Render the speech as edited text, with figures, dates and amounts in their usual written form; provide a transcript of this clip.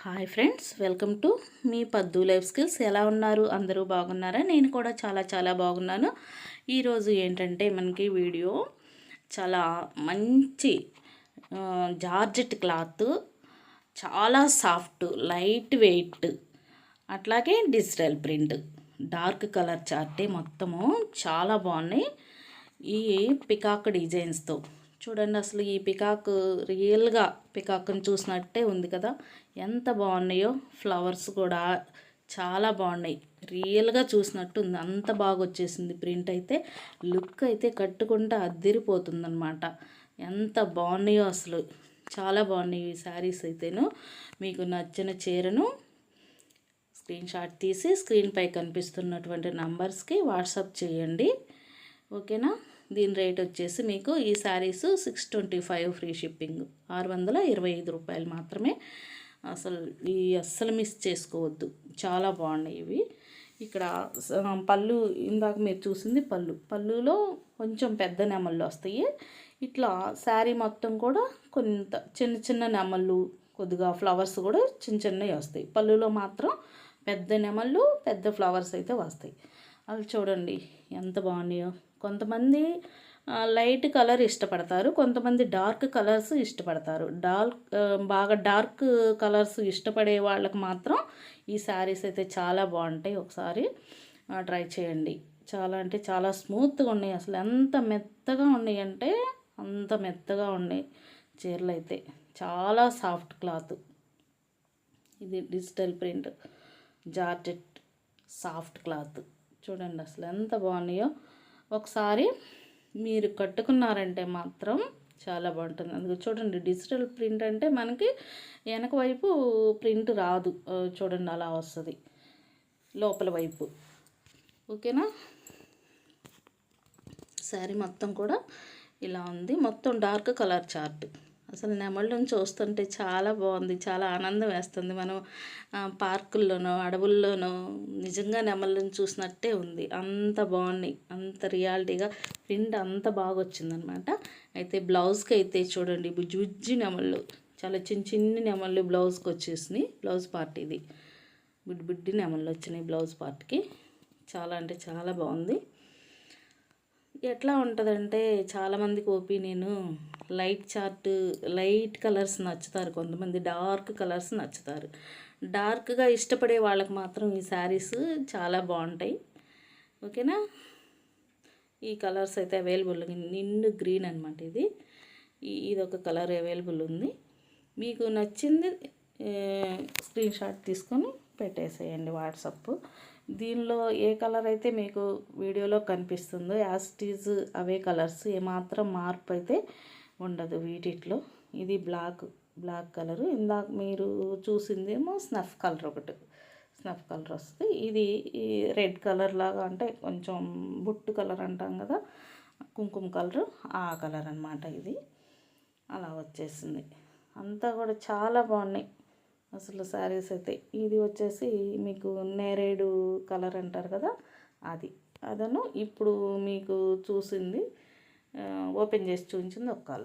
Hi friends, welcome to me పద్దు life skills. ఎలా ఉన్నారు? అందరూ బాగున్నారా? నేను కూడా చాలా బాగున్నాను. ఈరోజు ఏంటంటే మనకి వీడియో చాలా మంచి జార్జెట్ క్లాత్, చాలా సాఫ్ట్, లైట్ వెయిట్, అట్లాగే డిజిటల్ ప్రింట్, డార్క్ కలర్ చార్టే మొత్తము చాలా బాగున్నాయి. ఈ పికాక్ డిజైన్స్తో చూడండి. అసలు ఈ పికాక్ రియల్గా పికాక్ని చూసినట్టే ఉంది కదా, ఎంత బాగున్నాయో. ఫ్లవర్స్ కూడా చాలా బాగున్నాయి, రియల్గా చూసినట్టు ఉంది. అంత బాగా వచ్చేసింది ప్రింట్ అయితే. లుక్ అయితే కట్టుకుంటే అద్దిరిపోతుందన్నమాట. ఎంత బాగున్నాయో అసలు, చాలా బాగున్నాయి ఈ శారీస్ అయితేను. మీకు నచ్చిన చీరను స్క్రీన్ షాట్ తీసి స్క్రీన్పై కనిపిస్తున్నటువంటి నంబర్స్కి వాట్సాప్ చేయండి, ఓకేనా. దీని రేట్ వచ్చేసి మీకు ఈ శారీస్ 625 ఫ్రీ షిప్పింగ్, 625 రూపాయలు మాత్రమే. అస్సలు మిస్ చేసుకోవద్దు, చాలా బాగున్నాయి ఇవి. ఇక్కడ పళ్ళు, ఇందాక మీరు చూసింది పళ్ళులో కొంచెం పెద్ద నెమళ్ళు వస్తాయి. ఇట్లా శారీ మొత్తం కూడా కొంత చిన్న నెమళ్ళు, కొద్దిగా ఫ్లవర్స్ కూడా చిన్నవి వస్తాయి. పళ్ళులో మాత్రం పెద్ద నెమళ్ళు, పెద్ద ఫ్లవర్స్ అయితే వస్తాయి. అవి చూడండి ఎంత బాగున్నాయో. కొంతమంది లైట్ కలర్ ఇష్టపడతారు, కొంతమంది డార్క్ కలర్స్ ఇష్టపడతారు. బాగా డార్క్ కలర్స్ ఇష్టపడే వాళ్ళకి మాత్రం ఈ శారీస్ అయితే చాలా బాగుంటాయి. ఒకసారి ట్రై చేయండి. చాలా అంటే చాలా స్మూత్గా ఉన్నాయి. అసలు ఎంత మెత్తగా ఉన్నాయి అంటే అంత మెత్తగా ఉన్నాయి చీరలు అయితే. చాలా సాఫ్ట్ క్లాత్. ఇది digital print georgette soft cloth. చూడండి అసలు ఎంత బాగున్నాయో. ఒకసారి మీరు కట్టుకున్నారంటే మాత్రం చాలా బాగుంటుంది. అందుకు చూడండి, డిజిటల్ ప్రింట్ అంటే మనకి వెనక వైపు ప్రింట్ రాదు, చూడండి అలా వస్తుంది లోపల వైపు, ఓకేనా. శారీ మొత్తం కూడా ఇలా ఉంది. మొత్తం డార్క్ కలర్ చార్ట్. అసలు నెమళ్ళని చూస్తుంటే చాలా బాగుంది, చాలా ఆనందం వేస్తుంది. మనం పార్కుల్లోనో అడవుల్లోనో నిజంగా నెమళ్ళని చూసినట్టే ఉంది. అంత బాగున్నాయి, అంత రియాలిటీగా ప్రింట్ అంత బాగా వచ్చిందనమాట. అయితే బ్లౌజ్కి అయితే చూడండి, బుజ్జి నెమళ్ళు, చాలా చిన్ని నెమళ్ళు బ్లౌజ్కి వచ్చేసినాయి. బ్లౌజ్ పార్ట్ ఇది, బుడ్డి నెమళ్ళు వచ్చినాయి బ్లౌజ్ పార్ట్కి. చాలా అంటే చాలా బాగుంది. ఎట్లా ఉంటుందంటే చాలామందికి ఒపీనియన్ లైట్ కలర్స్ నచ్చుతారు, కొంతమంది డార్క్ కలర్స్ నచ్చుతారు. డార్క్గా ఇష్టపడే వాళ్ళకి మాత్రం ఈ శారీస్ చాలా బాగుంటాయి, ఓకేనా. ఈ కలర్స్ అయితే అవైలబుల్, నిండు గ్రీన్ అనమాట ఇది. ఇదొక కలర్ అవైలబుల్ ఉంది. మీకు నచ్చింది స్క్రీన్ షాట్ తీసుకొని పెట్టేసేయండి వాట్సాప్. దీనిలో ఏ కలర్ అయితే మీకు వీడియోలో కనిపిస్తుందో as it is away colours, ఏమాత్రం మార్పు అయితే ఉండదు వీటిలో. ఇది బ్లాక్ కలరు. ఇందాక మీరు చూసిందేమో స్నఫ్ కలర్, స్నఫ్ కలర్ వస్తుంది. ఇది రెడ్ కలర్ లాగా, అంటే కొంచెం బొట్టు కలర్ అంటాం కదా, కుంకుమ కలరు, ఆ కలర్ అనమాట ఇది. అలా వచ్చేసింది. అంతా కూడా చాలా బాగున్నాయి అసలు శారీస్ అయితే. ఇది వచ్చేసి మీకు నేరేడు కలర్ అంటారు కదా, అదను ఇప్పుడు మీకు చూసింది ఓపెన్ చేసి చూపించింది ఒక కలర్.